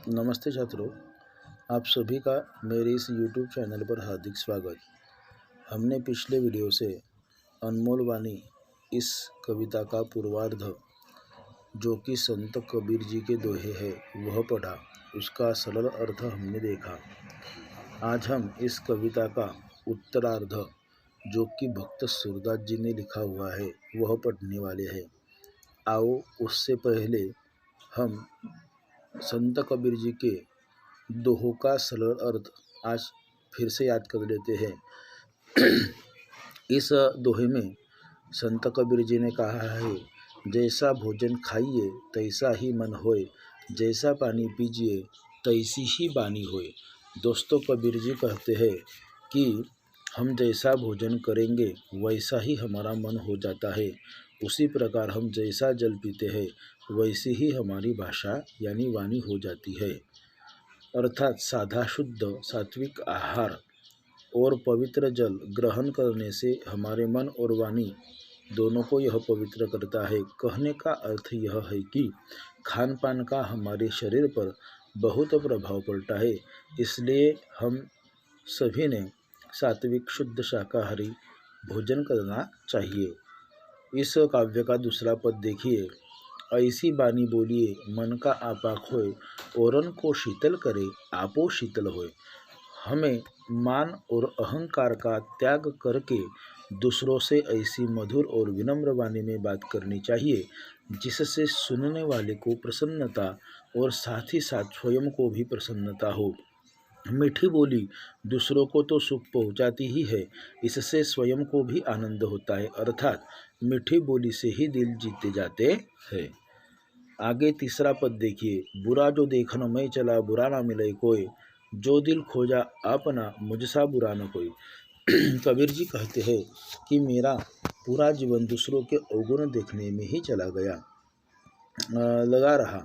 नमस्ते छात्रों, आप सभी का मेरे इस YouTube चैनल पर हार्दिक स्वागत। हमने पिछले वीडियो से अनमोल वाणी इस कविता का पूर्वार्ध जो कि संत कबीर जी के दोहे है वह पढ़ा, उसका सरल अर्थ हमने देखा। आज हम इस कविता का उत्तरार्ध जो कि भक्त सूरदास जी ने लिखा हुआ है वह पढ़ने वाले हैं। आओ उससे पहले हम संत कबीर जी के दोहों का सरल अर्थ आज फिर से याद कर लेते हैं। इस दोहे में संत कबीर जी ने कहा है, जैसा भोजन खाइए तैसा ही मन होए, जैसा पानी पीजिए तैसी ही वाणी होए। दोस्तों, कबीर जी कहते हैं कि हम जैसा भोजन करेंगे वैसा ही हमारा मन हो जाता है, उसी प्रकार हम जैसा जल पीते हैं वैसी ही हमारी भाषा यानी वाणी हो जाती है। अर्थात साधा शुद्ध सात्विक आहार और पवित्र जल ग्रहण करने से हमारे मन और वाणी दोनों को यह पवित्र करता है। कहने का अर्थ यह है कि खान पान का हमारे शरीर पर बहुत प्रभाव पड़ता है, इसलिए हम सभी ने सात्विक शुद्ध शाकाहारी भोजन करना चाहिए। इस काव्य का दूसरा पद देखिए, ऐसी बानी बोलिए मन का आपाक होए, औरन को शीतल करे आपो शीतल होए। हमें मान और अहंकार का त्याग करके दूसरों से ऐसी मधुर और विनम्र वाणी में बात करनी चाहिए जिससे सुनने वाले को प्रसन्नता और साथ ही साथ स्वयं को भी प्रसन्नता हो। मीठी बोली दूसरों को तो सुख पहुंचाती ही है, इससे स्वयं को भी आनंद होता है। अर्थात मीठी बोली से ही दिल जीते जाते हैं। आगे तीसरा पद देखिए, बुरा जो देखन मैं चला बुरा ना मिले कोई, जो दिल खोजा अपना मुझसा बुरा न कोई। कबीर जी कहते हैं कि मेरा पूरा जीवन दूसरों के अवगुण देखने में ही चला गया लगा रहा,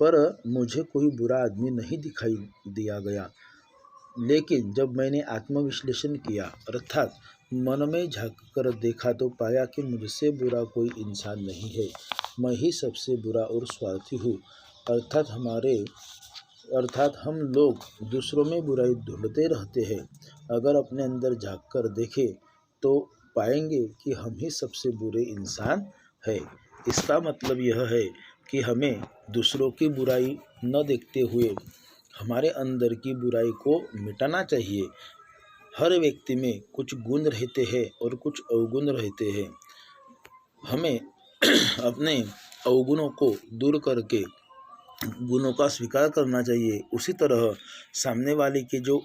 पर मुझे कोई बुरा आदमी नहीं दिखाई दिया गया। लेकिन जब मैंने आत्मविश्लेषण किया अर्थात मन में झांक कर देखा तो पाया कि मुझसे बुरा कोई इंसान नहीं है, मैं ही सबसे बुरा और स्वार्थी हूँ। अर्थात हम लोग दूसरों में बुराई ढूंढते रहते हैं। अगर अपने अंदर झांक कर देखें तो पाएंगे कि हम ही सबसे बुरे इंसान हैं। इसका मतलब यह है कि हमें दूसरों की बुराई न देखते हुए हमारे अंदर की बुराई को मिटाना चाहिए। हर व्यक्ति में कुछ गुण रहते हैं और कुछ अवगुण रहते हैं। हमें अपने अवगुणों को दूर करके गुणों का स्वीकार करना चाहिए। उसी तरह सामने वाले के जो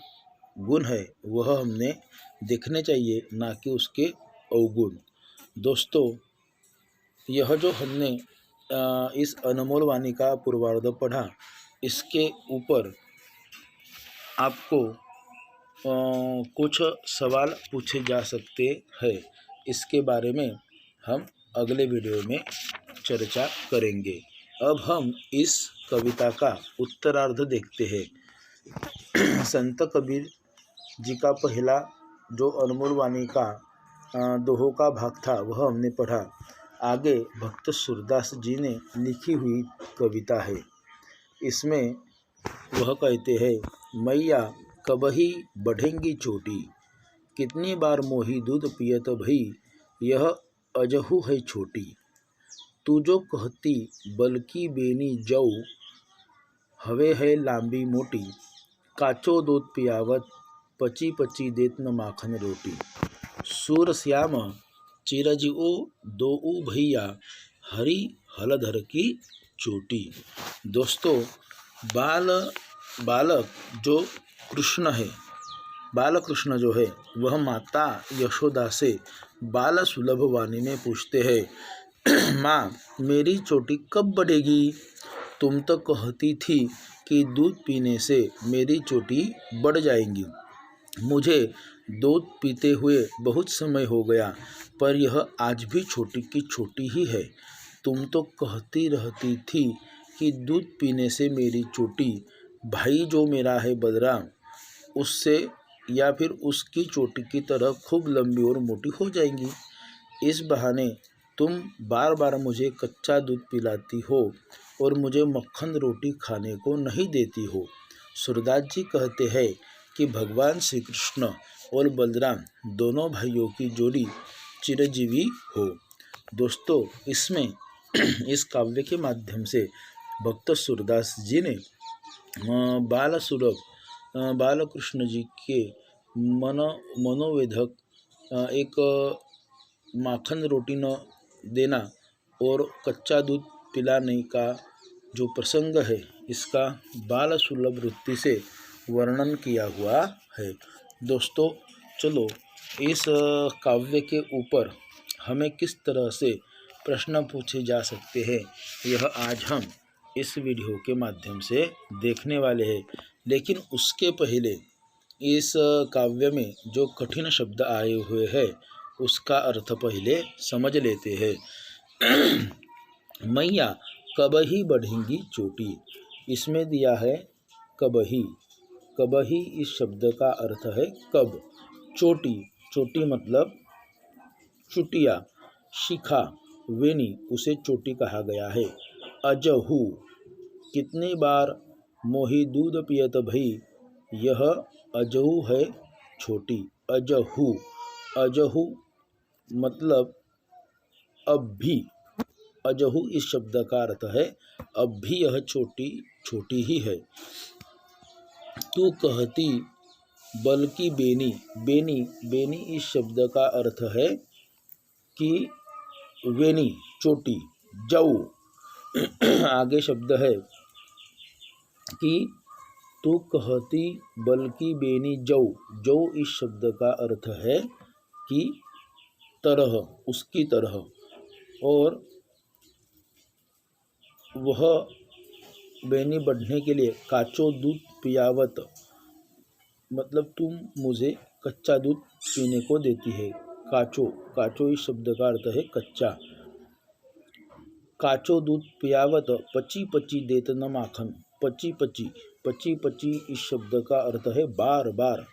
गुण है वह हमने देखने चाहिए, ना कि उसके अवगुण। दोस्तों, यह जो हमने इस अनमोल वाणी का पूर्वार्ध पढ़ा, इसके ऊपर आपको कुछ सवाल पूछे जा सकते हैं। इसके बारे में हम अगले वीडियो में चर्चा करेंगे। अब हम इस कविता का उत्तरार्ध देखते हैं। संत कबीर जी का पहला जो अनमोल वाणी का दोहों का भाग था वह हमने पढ़ा। आगे भक्त सूरदास जी ने लिखी हुई कविता है। इसमें वह कहते हैं, मैया कबही बढ़ेंगी चोटी, कितनी बार मोही दूध पियत भई, यह अजहू है छोटी। तू जो कहती बल्कि बेनी जौ, हवे है लांबी मोटी, काचो दूध पियावत पची पची देत न माखन रोटी। सूर श्याम चिरजिओ दोऊ भैया, हरी हलधर की चोटी। दोस्तों, बालक जो कृष्ण है, बालकृष्ण जो है वह माता यशोदा से बाल सुलभ वाणी में पूछते हैं, माँ मेरी चोटी कब बढ़ेगी? तुम तो कहती थी कि दूध पीने से मेरी चोटी बढ़ जाएगी। मुझे दूध पीते हुए बहुत समय हो गया, पर यह आज भी छोटी की छोटी ही है। तुम तो कहती रहती थी कि दूध पीने से मेरी चोटी, भाई जो मेरा है बलराम, उससे या फिर उसकी चोटी की तरह खूब लंबी और मोटी हो जाएंगी। इस बहाने तुम बार बार मुझे कच्चा दूध पिलाती हो और मुझे मक्खन रोटी खाने को नहीं देती हो। सूरदास जी कहते हैं कि भगवान श्री कृष्ण और बलराम दोनों भाइयों की जोड़ी चिरंजीवी हो। दोस्तों, इसमें इस काव्य के माध्यम से भक्त सूरदास जी ने बाल सुलभ बालकृष्ण जी के मनोवेधक एक माखन रोटी न देना और कच्चा दूध पिलाने का जो प्रसंग है, इसका बाल सुलभ वृत्ति से वर्णन किया हुआ है। दोस्तों, चलो इस काव्य के ऊपर हमें किस तरह से प्रश्न पूछे जा सकते हैं, यह आज हम इस वीडियो के माध्यम से देखने वाले हैं। लेकिन उसके पहले इस काव्य में जो कठिन शब्द आए हुए हैं, उसका अर्थ पहले समझ लेते हैं। मैया कबही बढ़ेंगी चोटी, इसमें दिया है कबही। कबही इस शब्द का अर्थ है कब। चोटी, चोटी मतलब चुटिया, शिखा, वेनी, उसे चोटी कहा गया है। अजहू, कितनी बार मोही दूध पियत भई, यह अजहू है छोटी। अजहू, अजहू मतलब अब भी। अजहू इस शब्द का अर्थ है अब भी यह छोटी छोटी ही है। तू कहती बल्कि बेनी, बेनी, बेनी इस शब्द का अर्थ है कि वेनी, चोटी। जऊ, आगे शब्द है कि तू कहती बल्कि बेनी जऊ। जऊ इस शब्द का अर्थ है कि तरह, उसकी तरह। और वह बेनी बढ़ने के लिए काचो दूध पियावत, मतलब तुम मुझे कच्चा दूध पीने को देती है। काचो, काचो इस शब्द का अर्थ है कच्चा। काचो दूध पियावत पची पची देत न माखन। पची पची, पची पची इस शब्द का अर्थ है बार बार।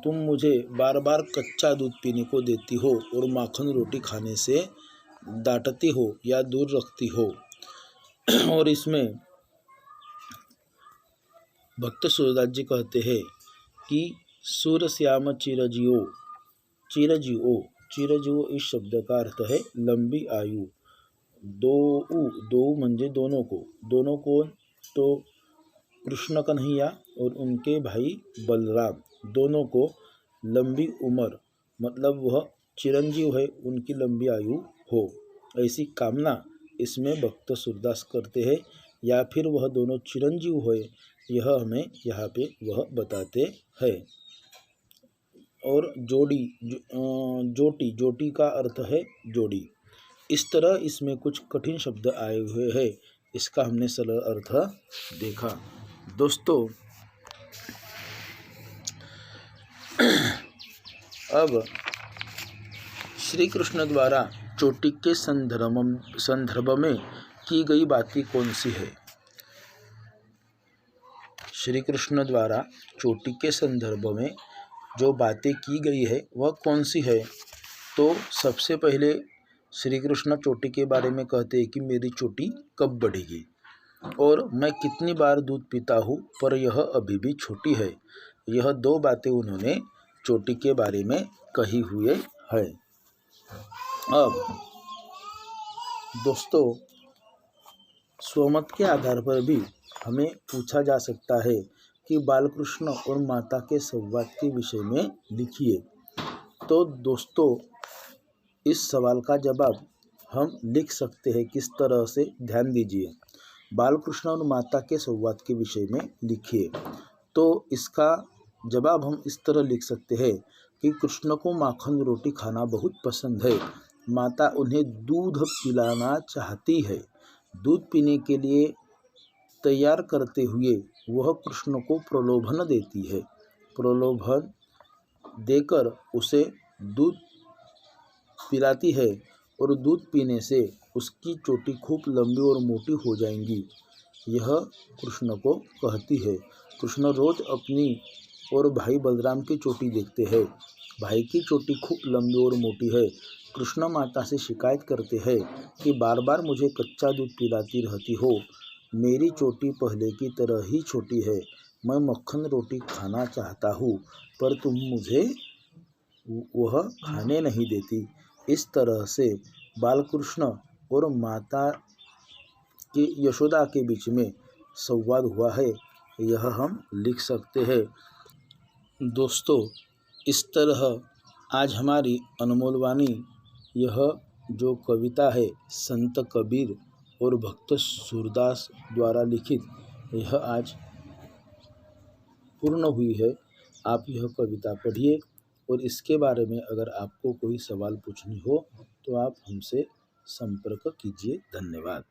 तुम मुझे बार बार कच्चा दूध पीने को देती हो और माखन रोटी खाने से डांटती हो या दूर रखती हो। और इसमें भक्त सूरदास जी कहते हैं कि सूरश्याम चिरजीओ, चिरजीओ, चिरजीओ इस शब्द का अर्थ है लंबी आयु। दो म्हणजे दोनों को, दोनों को तो कृष्ण कन्हैया और उनके भाई बलराम, दोनों को लंबी उम्र, मतलब वह चिरंजीव है, उनकी लंबी आयु हो, ऐसी कामना इसमें भक्त सूरदास करते हैं। या फिर वह दोनों चिरंजीव होए, यह हमें यहाँ पे वह बताते हैं। और जोड़ी, जोटी, जोटी का अर्थ है जोड़ी। इस तरह इसमें कुछ कठिन शब्द आए हुए हैं, इसका हमने सरल अर्थ देखा। दोस्तों, अब श्री कृष्ण द्वारा चोटी के संदर्भ में की गई बातें कौन सी है। श्री कृष्ण द्वारा चोटी के संदर्भ में जो बातें की गई है वह कौन सी है। तो सबसे पहले श्री कृष्ण चोटी के बारे में कहते हैं कि मेरी चोटी कब बढ़ेगी और मैं कितनी बार दूध पीता हूँ पर यह अभी भी छोटी है। यह दो बातें उन्होंने चोटी के बारे में कही हुए है। अब दोस्तों, स्वमत के आधार पर भी हमें पूछा जा सकता है कि बालकृष्ण और माता के संवाद के विषय में लिखिए। तो दोस्तों, इस सवाल का जवाब हम लिख सकते हैं किस तरह से, ध्यान दीजिए। बालकृष्ण और माता के संवाद के विषय में लिखिए। तो इसका जवाब हम इस तरह लिख सकते हैं कि कृष्ण को माखन रोटी खाना बहुत पसंद है। माता उन्हें दूध पिलाना चाहती है। दूध पीने के लिए तैयार करते हुए वह कृष्ण को प्रलोभन देती है। प्रलोभन देकर उसे दूध पिलाती है और दूध पीने से उसकी चोटी खूब लंबी और मोटी हो जाएंगी, यह कृष्ण को कहती है। कृष्ण रोज अपनी और भाई बलराम की चोटी देखते हैं। भाई की चोटी खूब लंबी और मोटी है कृष्ण माता से शिकायत करते हैं कि बार बार मुझे कच्चा दूध पिलाती रहती हो। मेरी चोटी पहले की तरह ही छोटी है। मैं मक्खन रोटी खाना चाहता हूँ, पर तुम मुझे वह खाने नहीं देती। इस तरह से बालकृष्ण और माता की यशोदा के बीच में संवाद हुआ है, यह हम लिख सकते हैं। दोस्तों, इस तरह आज हमारी अनमोल वाणी, यह जो कविता है संत कबीर और भक्त सूरदास द्वारा लिखित, यह आज पूर्ण हुई है। आप यह कविता पढ़िए और इसके बारे में अगर आपको कोई सवाल पूछनी हो तो आप हमसे संपर्क कीजिए। धन्यवाद।